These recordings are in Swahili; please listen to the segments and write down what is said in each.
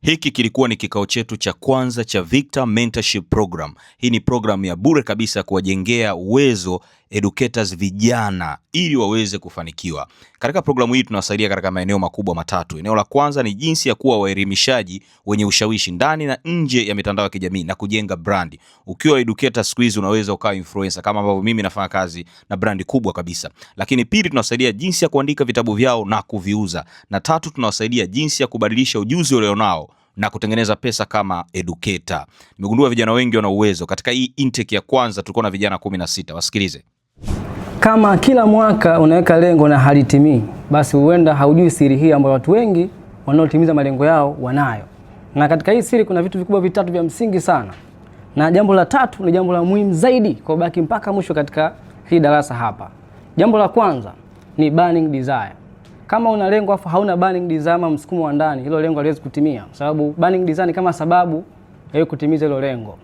Hiki kilikuwa ni kikao chetu cha kwanza cha Victor Mentorship Program. Hii ni program ya bure kabisa kuwajengea uwezo educators vijana ili waweze kufanikiwa. Katika programu hii tunawasaidia katika maeneo makubwa matatu. Eneo la kwanza ni jinsi ya kuwa waelimishaji wenye ushawishi ndani na nje ya mitandao ya kijamii na kujenga brand. Ukiwa educator siku hizi unaweza ukawa influencer kama ambavyo mimi nafanya kazi na brand kubwa kabisa. Lakini pili, tunawasaidia jinsi ya kuandika vitabu vyao na kuviuza. Na tatu, tunawasaidia jinsi ya kubadilisha ujuzi walionao na kutengeneza pesa kama educator. Nimegundua vijana wengi wana uwezo. Katika hii intake ya kwanza tulikuwa na vijana 16. Wasikilize. Kama kila mwaka unaweka lengo na halitimii, basi huenda haujui siri hii ambayo watu wengi wanaotimiza malengo yao wanayo. Na katika hii siri kuna vitu vikubwa vitatu vya msingi sana. Na jambo la tatu ni jambo la muhimu zaidi, kwa baki mpaka mwisho katika hii darasa hapa. Jambo la kwanza ni burning desire. Kama una lengo afu hauna burning desire ama msukumo wa ndani, hilo lengo haliwezi kutimia, kwa sababu burning desire ni kama sababu ya kutimiza hilo lengo.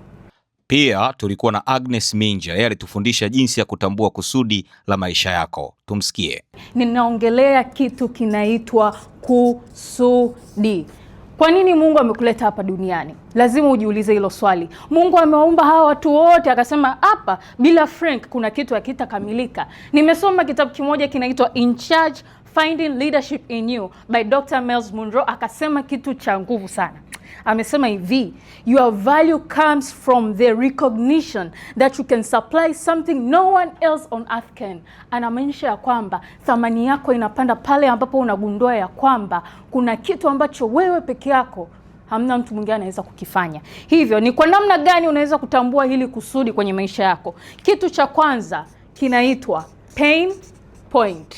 Pia tulikuwa na Agnes Minja, yeye alitufundisha jinsi ya kutambua kusudi la maisha yako. Tumsikie. Ninaongelea kitu kinaitwa kusudi. Kwa nini Mungu amekuleta hapa duniani? Lazima ujiulize hilo swali. Mungu amewaumba hawa watu wote, akasema hapa bila Frank kuna kitu hakitakamilika. Nimesoma kitabu kimoja kinaitwa In Charge Finding Leadership in You by Dr. Myles Munroe, akasema kitu cha nguvu sana. Amesema hivi, your value comes from the recognition that you can supply something no one else on earth can. Anamaanisha ya kwamba thamani yako inapanda pale ambapo unagundua ya kwamba kuna kitu ambacho wewe peke yako hamna mtu mwingine anaweza kukifanya. Hivyo ni kwa namna gani unaweza kutambua hili kusudi kwenye maisha yako? Kitu cha kwanza kinaitwa pain point.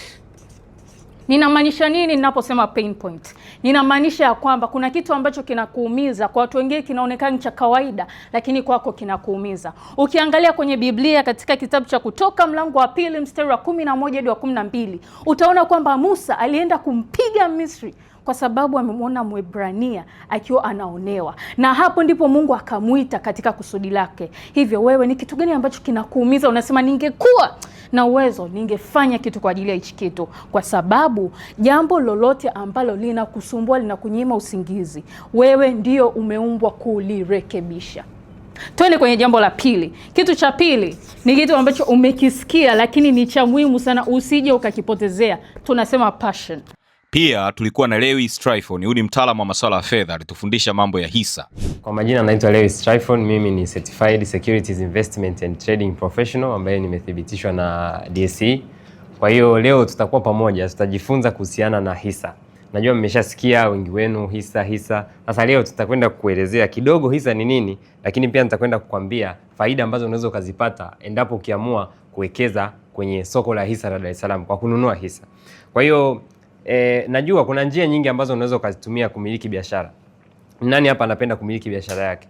Ninamaanisha nini ninaposema pain point? Ninamaanisha ya kwamba kuna kitu ambacho kinakuumiza. Kwa watu wengine kinaonekana cha kawaida, lakini kwako kinakuumiza. Ukiangalia kwenye Biblia katika kitabu cha Kutoka mlango wa 2 mstari wa 11 hadi wa 12, utaona kwamba Musa alienda kumpiga Misri kwa sababu amemwona Mwebrania akiwa anaonewa. Na hapo ndipo Mungu akamuita katika kusudi lake. Hivyo wewe ni kitu gani ambacho kinakuumiza? Unasema ningekuwa na uwezo ningefanya kitu kwa ajili ya hichi kitu. Kwa sababu jambo lolote ambalo linakusumbua, linakunyima usingizi, wewe ndio umeumbwa kulirekebisha. Twende kwenye jambo la pili. Kitu cha pili ni kitu ambacho umekisikia lakini ni cha muhimu sana, usije ukakipotezea. Tunasema passion. Pia tulikuwa na Lewis Tryphon, huyu ni mtaalamu wa masuala ya fedha, alitufundisha mambo ya hisa. Kwa majina naitwa Lewis Tryphon, mimi ni Certified Securities Investment and Trading Professional ambaye nimethibitishwa na DSE. Kwa hiyo leo tutakuwa pamoja, tutajifunza kuhusiana na hisa. Najua mmeshasikia wengi wenu hisa. Sasa leo tutakwenda kuelezea kidogo hisa ni nini, lakini pia nitakwenda kukwambia faida ambazo unaweza ukazipata endapo ukiamua kuwekeza kwenye soko la hisa la Dar es Salaam kwa kununua hisa. Kwa hiyo najua kuna njia nyingi ambazo unaweza ukazitumia kumiliki biashara. Nani hapa anapenda kumiliki biashara yake?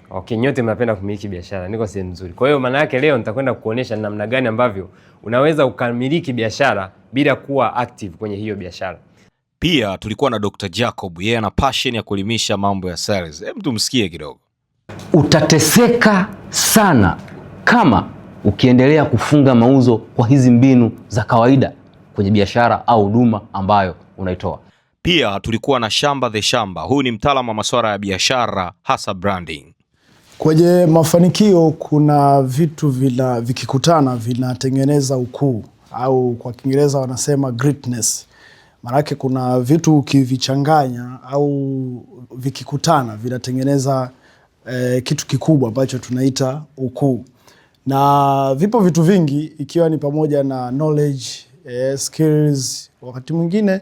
Okay, nyote mnapenda kumiliki biashara. Niko sehemu nzuri. Kwa hiyo maana yake leo nitakwenda kukuonesha namna gani ambavyo unaweza ukamiliki biashara bila kuwa active kwenye hiyo biashara. Pia tulikuwa na Dr. Jacob, yeye ana passion ya kuelimisha mambo ya sales. Hebu tumsikie kidogo. Utateseka sana kama ukiendelea kufunga mauzo kwa hizi mbinu za kawaida kwenye biashara au huduma ambayo unaitoa. Pia tulikuwa na Shamba the Shamba. Huyu ni mtaalamu wa masuala ya biashara hasa branding. Kwenye mafanikio kuna vitu vikikutana vinatengeneza ukuu, au kwa Kiingereza wanasema greatness. Maanake kuna vitu ukivichanganya au vikikutana vinatengeneza kitu kikubwa ambacho tunaita ukuu. Na vipo vitu vingi ikiwa ni pamoja na knowledge, skills. Wakati mwingine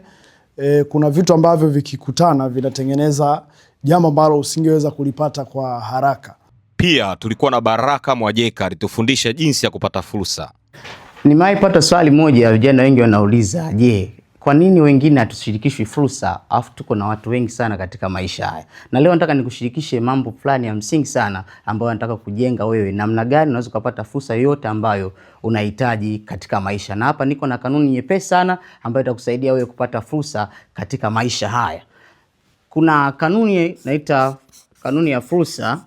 kuna vitu ambavyo vikikutana vinatengeneza jambo ambalo usingeweza kulipata kwa haraka. Pia tulikuwa na Baraka Mwajeka, alitufundisha jinsi ya kupata fursa. Nimewaipata swali moja, vijana wengi wanauliza, je, kwa nini wengine hatushirikishwi fursa afu tuko na watu wengi sana katika maisha haya? Na leo nataka nikushirikishe mambo fulani ya msingi sana ambayo nataka kujenga wewe namna gani unaweza kupata fursa yote ambayo unahitaji katika maisha. Na hapa niko na kanuni nyepesi sana ambayo itakusaidia wewe kupata fursa katika maisha haya. Kuna kanuni naita kanuni ya fursa,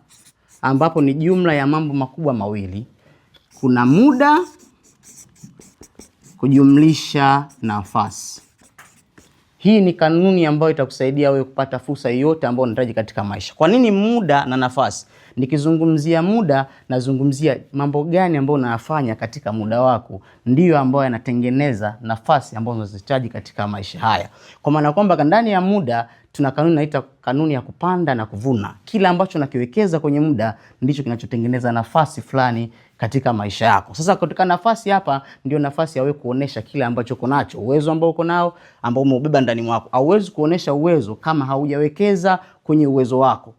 ambapo ni jumla ya mambo makubwa mawili. Kuna muda kujumlisha nafasi. Hii ni kanuni ambayo itakusaidia wewe kupata fursa yoyote ambayo unahitaji katika maisha. Kwa nini muda na nafasi? Nikizungumzia muda, nazungumzia mambo gani ambayo unayafanya katika muda wako ndiyo ambayo yanatengeneza nafasi ambazo unazihitaji katika maisha haya. Kwa maana kwamba ndani ya muda tuna kanuni inaitwa kanuni ya kupanda na kuvuna. Kila ambacho unakiwekeza kwenye muda ndicho kinachotengeneza nafasi fulani katika maisha yako. Sasa katika nafasi hapa ndio nafasi ya wewe kuonesha kile ambacho uko nacho, uwezo ambao uko nao ambao umeubeba ndani mwako. Hauwezi kuonesha uwezo kama haujawekeza kwenye uwezo wako.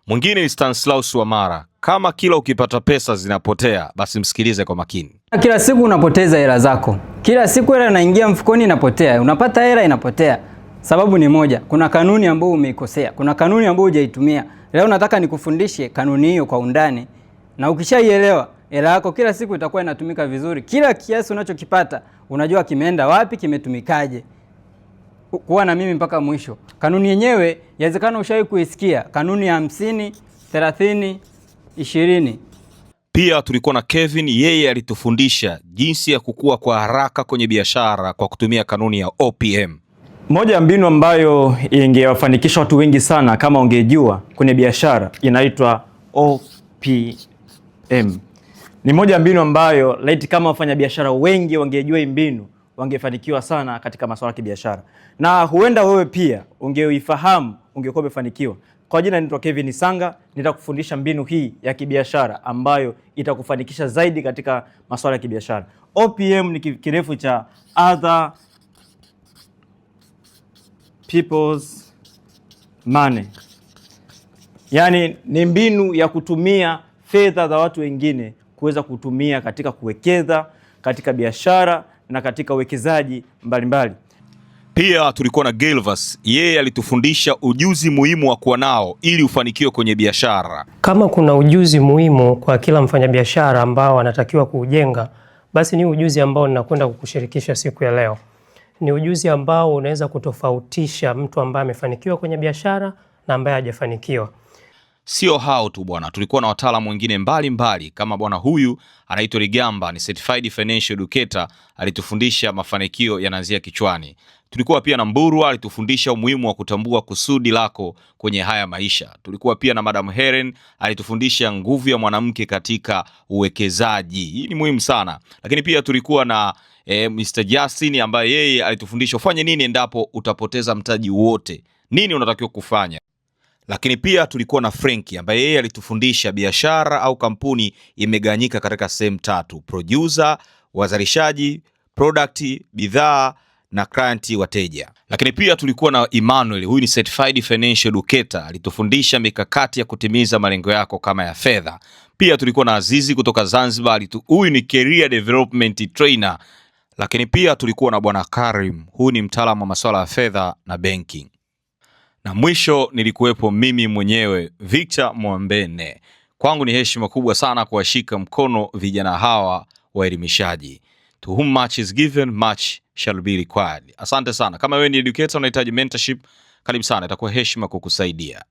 Mwingine ni Stanislaus Wamara. Kama kila ukipata pesa zinapotea, basi msikilize kwa makini. Kila siku unapoteza hela zako. Kila siku hela inaingia mfukoni inapotea. Unapata hela inapotea. Sababu ni moja, kuna kanuni ambayo umeikosea. Kuna kanuni ambayo hujaitumia. Leo nataka nikufundishe kanuni hiyo kwa undani. Na ukishaielewa, hela yako kila siku itakuwa inatumika vizuri. Kila kiasi unachokipata, unajua kimeenda wapi, kimetumikaje. Kuwa na mimi mpaka mwisho. Kanuni yenyewe yawezekana ushawahi kuisikia, kanuni ya 50 30 20. Pia tulikuwa na Kevin, yeye alitufundisha jinsi ya kukua kwa haraka kwenye biashara kwa kutumia kanuni ya OPM. Moja ya mbinu ambayo ingewafanikisha watu wengi sana kama ungejua kwenye biashara inaitwa OPM. Ni moja ya mbinu ambayo laiti kama wafanyabiashara wengi wangejua hii mbinu, wangefanikiwa sana katika masuala ya kibiashara. Na huenda wewe pia ungeifahamu, ungekuwa umefanikiwa. Kwa jina naitwa Kevin Sanga, nitakufundisha mbinu hii ya kibiashara ambayo itakufanikisha zaidi katika masuala ya kibiashara. OPM ni kirefu cha Other People's Money. Yaani ni mbinu ya kutumia fedha za watu wengine kuweza kutumia katika kuwekeza, katika biashara na katika uwekezaji mbalimbali. Pia tulikuwa na Gelvas, yeye alitufundisha ujuzi muhimu wa kuwa nao ili ufanikiwe kwenye biashara. Kama kuna ujuzi muhimu kwa kila mfanyabiashara ambao anatakiwa kuujenga, basi ni ujuzi ambao ninakwenda kukushirikisha siku ya leo. Ni ujuzi ambao unaweza kutofautisha mtu ambaye amefanikiwa kwenye biashara na ambaye hajafanikiwa. Sio hao tu bwana, tulikuwa na wataalamu wengine mbalimbali kama bwana huyu anaitwa Rigamba, ni certified financial educator, alitufundisha mafanikio yanaanzia kichwani. Tulikuwa pia na Mburu, alitufundisha umuhimu wa kutambua kusudi lako kwenye haya maisha. Tulikuwa pia na Madam Helen, alitufundisha nguvu ya mwanamke katika uwekezaji. Hii ni muhimu sana. Lakini pia tulikuwa na Mr. Justin ambaye yeye alitufundisha ufanye nini endapo utapoteza mtaji wote. Nini unatakiwa kufanya? Lakini pia tulikuwa na Frankie ambaye yeye alitufundisha biashara au kampuni imegawanyika katika sehemu 3: producer, wazalishaji, product, bidhaa na client, wateja. Lakini pia tulikuwa na Emmanuel, huyu ni certified financial educator, alitufundisha mikakati ya kutimiza malengo yako kama ya fedha. Pia tulikuwa na Azizi kutoka Zanzibar, huyu ni career development trainer. Lakini pia tulikuwa na bwana Karim, huyu ni mtaalamu wa masuala ya fedha na banking. Na mwisho nilikuwepo mimi mwenyewe Victor Mwambene. Kwangu ni heshima kubwa sana kuwashika mkono vijana hawa waelimishaji. To whom much is given, much shall be required. Asante sana. Kama wewe ni educator unahitaji mentorship, karibu sana, itakuwa heshima kukusaidia.